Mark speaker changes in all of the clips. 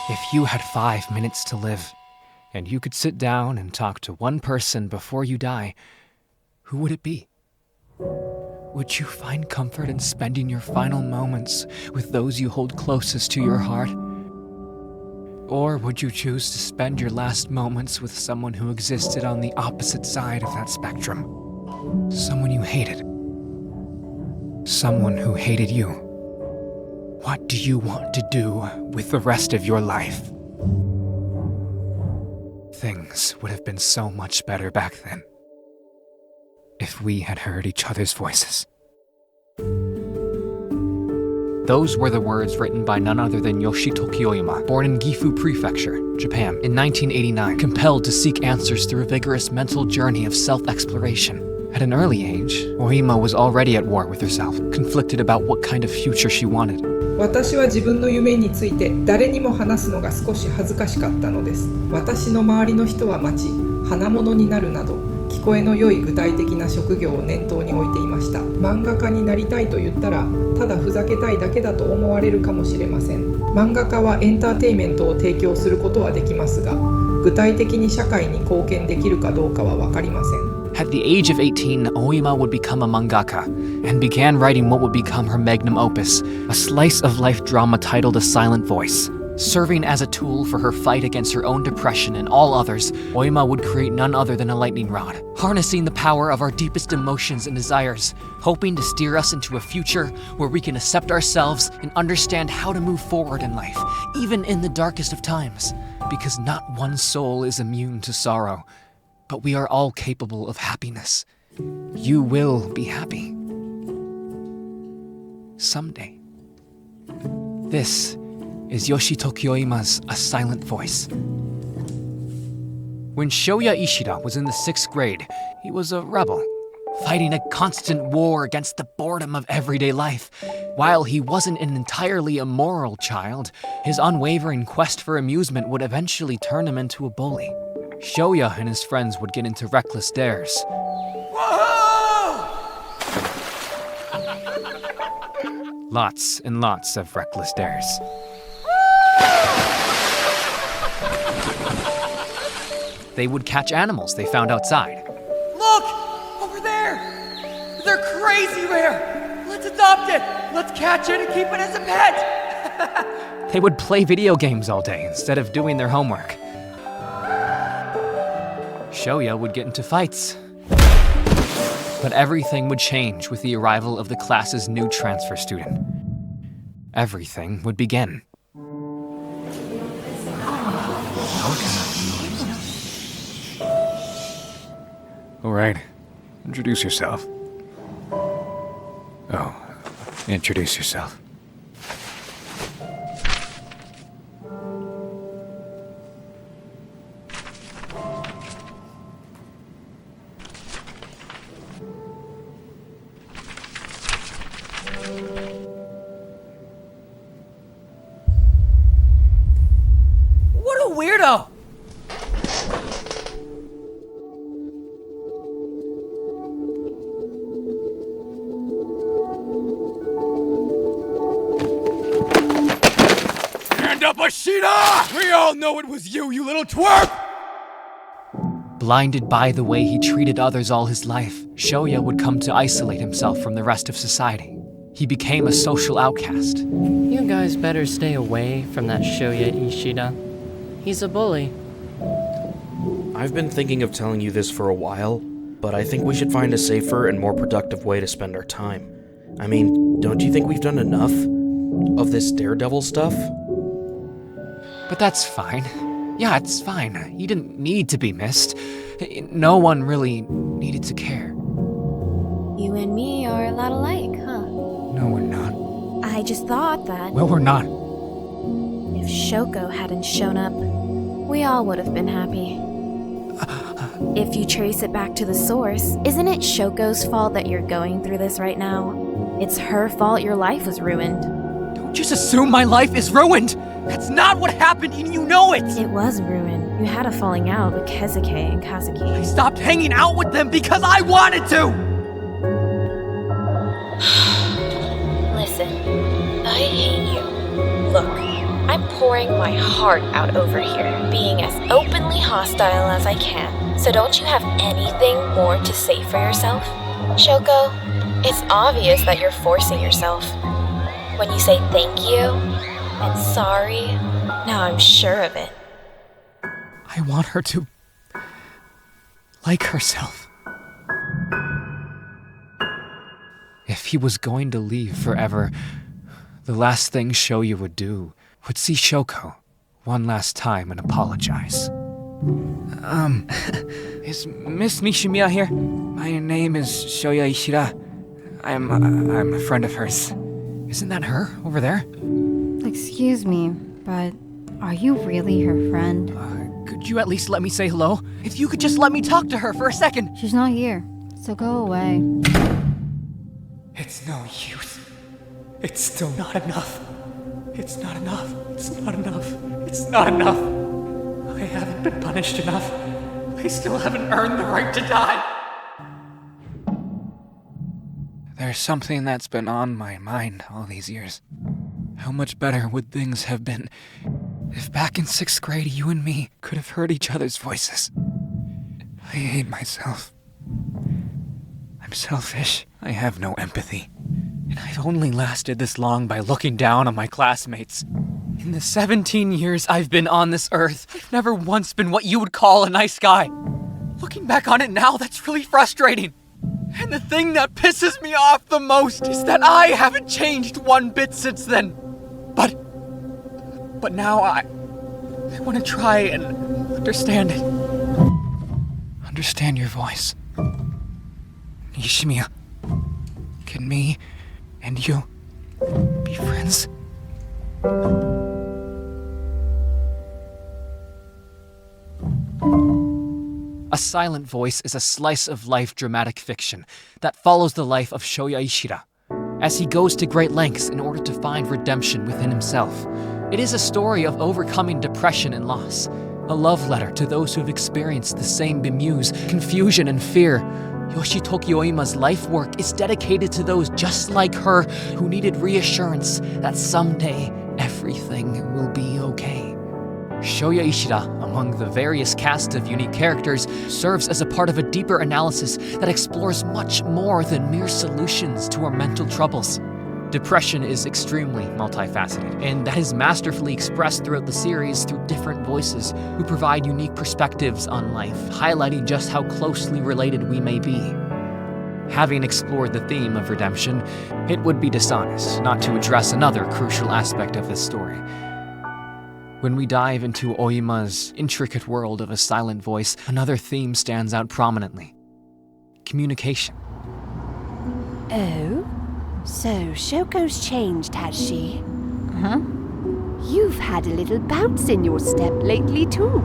Speaker 1: If you had 5 minutes to live, and you could sit down and talk to one person before you die, who would it be? Would you find comfort in spending your final moments with those you hold closest to your heart? Or would you choose to spend your last moments with someone who existed on the opposite side of that spectrum? Someone you hated. Someone who hated you. What do you want to do with the rest of your life? Things would have been so much better back then, if we had heard each other's voices. Those were the words written by none other than Yoshitoki Oima, born in Gifu Prefecture, Japan, in 1989, compelled to seek answers through a vigorous mental journey of self-exploration. At an early age, Oima was already at war with herself, conflicted about what kind of future she wanted.
Speaker 2: 私は自分の夢について誰にも話すのが少し恥ずかしかったのです。私の周りの人は待ち、花物になるなど、聞こえの良い具体的な職業を念頭に置いていました。漫画家になりたいと言ったら、ただふざけたいだけだと思われるかもしれません。漫画家はエンターテインメントを提供することはできますが、具体的に社会に貢献できるかどうかは分かりません。
Speaker 1: At the age of 18, Oima would become a mangaka, and began writing what would become her magnum opus, a slice-of-life drama titled A Silent Voice. Serving as a tool for her fight against her own depression and all others, Oima would create none other than a lightning rod, harnessing the power of our deepest emotions and desires, hoping to steer us into a future where we can accept ourselves and understand how to move forward in life, even in the darkest of times, because not one soul is immune to sorrow. But we are all capable of happiness. You will be happy. Someday. This is Yoshitoki Oima's A Silent Voice. When Shoya Ishida was in the 6th grade, he was a rebel, fighting a constant war against the boredom of everyday life. While he wasn't an entirely immoral child, his unwavering quest for amusement would eventually turn him into a bully. Shoya and his friends would get into reckless dares. Whoa! Lots and lots of reckless dares. They would catch animals they found outside.
Speaker 3: Look! Over there! They're crazy rare! Let's adopt it! Let's catch it and keep it as a pet!
Speaker 1: They would play video games all day instead of doing their homework. Shoya would get into fights. But everything would change with the arrival of the class's new transfer student. Everything would begin.
Speaker 4: All right, introduce yourself. Oh, introduce yourself.
Speaker 3: Weirdo!
Speaker 5: Stand up, Ishida! We all know it was you, you little twerp!
Speaker 1: Blinded by the way he treated others all his life, Shoya would come to isolate himself from the rest of society. He became a social outcast.
Speaker 6: You guys better stay away from that Shoya Ishida. He's a bully. I've been thinking of telling you this for a while, but I think we should find a safer and more productive way to spend our time. I mean, don't you think we've done enough of this daredevil stuff?
Speaker 1: But that's fine. Yeah, it's fine. You didn't need to be missed. No one really needed to care.
Speaker 7: You and me are a lot alike, huh?
Speaker 4: No, we're not.
Speaker 7: I just thought that
Speaker 4: Well, we're not.
Speaker 7: if Shoko hadn't shown up, we all would have been happy. If you trace it back to the source, isn't it Shoko's fault that you're going through this right now? It's her fault your life was ruined.
Speaker 1: Don't just assume my life is ruined! That's not what happened, and you know it!
Speaker 7: It was ruined. You had a falling out with Keisuke and
Speaker 1: I
Speaker 7: Kazuki.
Speaker 1: stopped hanging out with them because I wanted to!
Speaker 7: Listen, I hate you. Look, I'm pouring my heart out over here, being as openly hostile as I can. So don't you have anything more to say for yourself? Shoko, it's obvious that you're forcing yourself. When you say thank you and sorry, now I'm sure of it.
Speaker 1: I want her to like herself. If he was going to leave forever, the last thing Shoya would do would see Shoko one last time and apologize. Is Miss Nishimiya here? My name is Shoya Ishida. I'm a friend of hers. Isn't that her over there?
Speaker 8: Excuse me, but are you really her friend?
Speaker 1: Could you at least let me say hello? If you could just let me talk to her for a second.
Speaker 8: She's not here, so go away.
Speaker 1: It's no use. It's still not enough. It's not enough. It's not enough. It's not enough. I haven't been punished enough. I still haven't earned the right to die. There's something that's been on my mind all these years. How much better would things have been if back in 6th grade you and me could have heard each other's voices? I hate myself. I'm selfish. I have no empathy. And I've only lasted this long by looking down on my classmates. In the 17 years I've been on this earth, I've never once been what you would call a nice guy. Looking back on it now, that's really frustrating. And the thing that pisses me off the most is that I haven't changed one bit since then. But now I want to try and understand it. Understand your voice. Nishimiya, can me and you be friends? A Silent Voice is a slice-of-life dramatic fiction that follows the life of Shoya Ishida as he goes to great lengths in order to find redemption within himself. It is a story of overcoming depression and loss, a love letter to those who have experienced the same bemused confusion and fear. Yoshitoki Oima's life work is dedicated to those just like her who needed reassurance that someday everything will be okay. Shoya Ishida, among the various cast of unique characters, serves as a part of a deeper analysis that explores much more than mere solutions to our mental troubles. Depression is extremely multifaceted, and that is masterfully expressed throughout the series through different voices who provide unique perspectives on life, highlighting just how closely related we may be. Having explored the theme of redemption, it would be dishonest not to address another crucial aspect of this story. When we dive into Oima's intricate world of a silent voice, another theme stands out prominently: communication.
Speaker 9: Oh? So Shoko's changed, has she?
Speaker 8: Huh?
Speaker 9: You've had a little bounce in your step lately, too.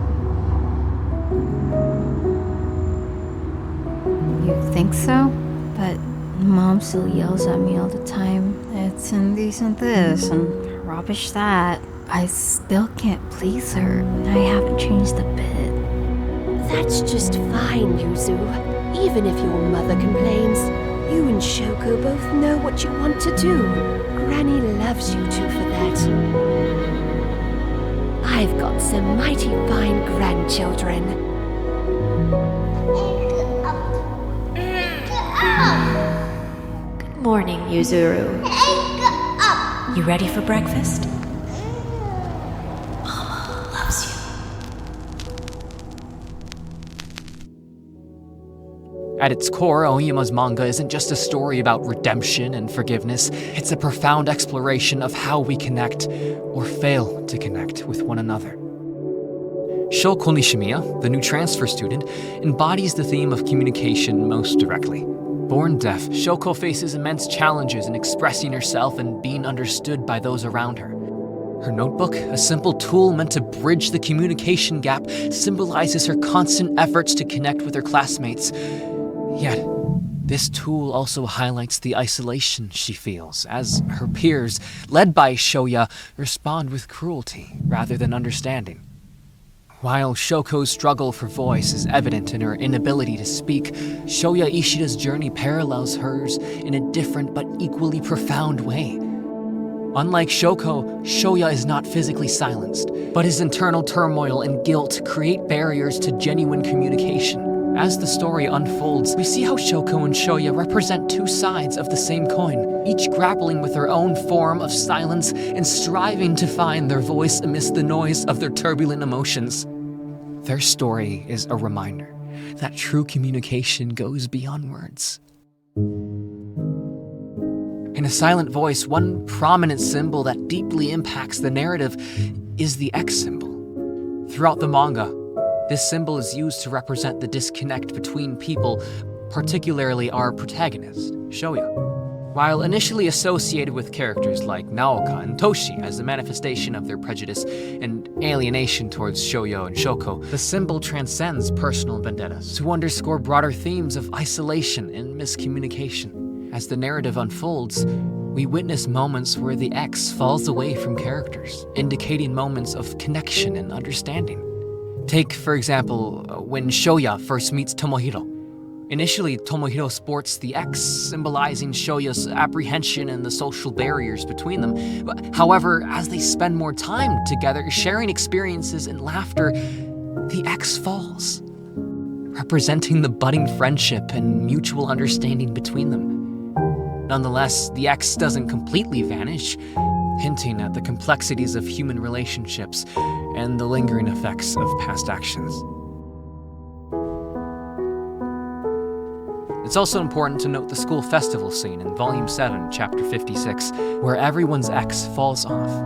Speaker 8: You think so? But Mom still yells at me all the time. It's indecent this and rubbish that. I still can't please her. I haven't changed a bit.
Speaker 9: That's just fine, Yuzu. Even if your mother complains, you and Shoko both know what you want to do. Granny loves you two for that. I've got some mighty fine grandchildren.
Speaker 7: Good morning, Yuzuru. You ready for breakfast? Mama loves you.
Speaker 1: At its core, Oima's manga isn't just a story about redemption and forgiveness, it's a profound exploration of how we connect, or fail to connect, with one another. Shoko Nishimiya, the new transfer student, embodies the theme of communication most directly. Born deaf, Shoko faces immense challenges in expressing herself and being understood by those around her. Her notebook, a simple tool meant to bridge the communication gap, symbolizes her constant efforts to connect with her classmates. Yet, this tool also highlights the isolation she feels, as her peers, led by Shoya, respond with cruelty rather than understanding. While Shoko's struggle for voice is evident in her inability to speak, Shoya Ishida's journey parallels hers in a different but equally profound way. Unlike Shoko, Shoya is not physically silenced, but his internal turmoil and guilt create barriers to genuine communication. As the story unfolds, we see how Shoko and Shoya represent two sides of the same coin, each grappling with their own form of silence and striving to find their voice amidst the noise of their turbulent emotions. Their story is a reminder that true communication goes beyond words. In A Silent Voice, one prominent symbol that deeply impacts the narrative is the X symbol. Throughout the manga, this symbol is used to represent the disconnect between people, particularly our protagonist, Shoya. While initially associated with characters like Naoka and Toshi as a manifestation of their prejudice and alienation towards Shoya and Shoko, the symbol transcends personal vendettas to underscore broader themes of isolation and miscommunication. As the narrative unfolds, we witness moments where the X falls away from characters, indicating moments of connection and understanding. Take, for example, when Shoya first meets Tomohiro. Initially, Tomohiro sports the X, symbolizing Shoya's apprehension and the social barriers between them. However, as they spend more time together, sharing experiences and laughter, the X falls, representing the budding friendship and mutual understanding between them. Nonetheless, the X doesn't completely vanish, hinting at the complexities of human relationships and the lingering effects of past actions. It's also important to note the school festival scene in Volume 7, Chapter 56, where everyone's X falls off.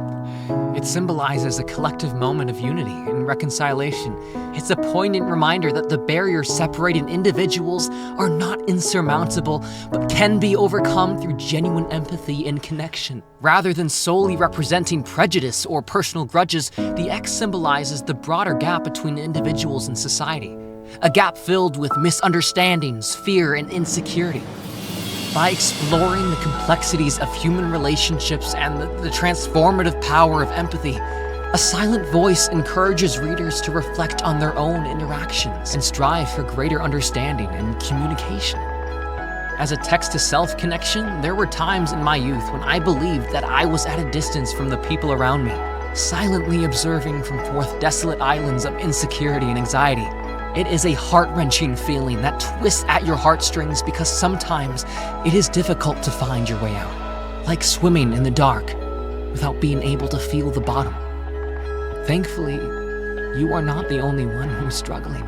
Speaker 1: It symbolizes a collective moment of unity and reconciliation. It's a poignant reminder that the barriers separating individuals are not insurmountable, but can be overcome through genuine empathy and connection. Rather than solely representing prejudice or personal grudges, the X symbolizes the broader gap between individuals and society. A gap filled with misunderstandings, fear, and insecurity. By exploring the complexities of human relationships and the transformative power of empathy, A Silent Voice encourages readers to reflect on their own interactions and strive for greater understanding and communication. As a text-to-self connection, there were times in my youth when I believed that I was at a distance from the people around me, silently observing from forth desolate islands of insecurity and anxiety. It is a heart-wrenching feeling that twists at your heartstrings because sometimes it is difficult to find your way out, like swimming in the dark without being able to feel the bottom. Thankfully, you are not the only one who's struggling.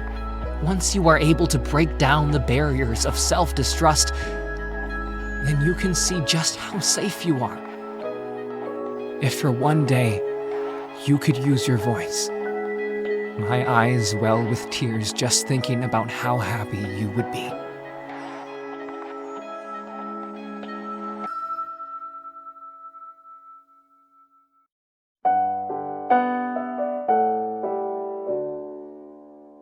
Speaker 1: Once you are able to break down the barriers of self-distrust, then you can see just how safe you are. If for one day you could use your voice, my eyes well with tears just thinking about how happy you would be.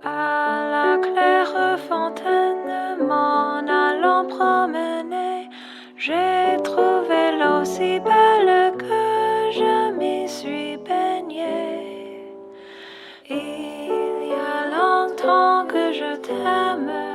Speaker 10: À la claire fontaine, m'en allant promener, j'ai trouvé l'eau si belle que je m'y suis baignée. Il y a longtemps que je t'aime.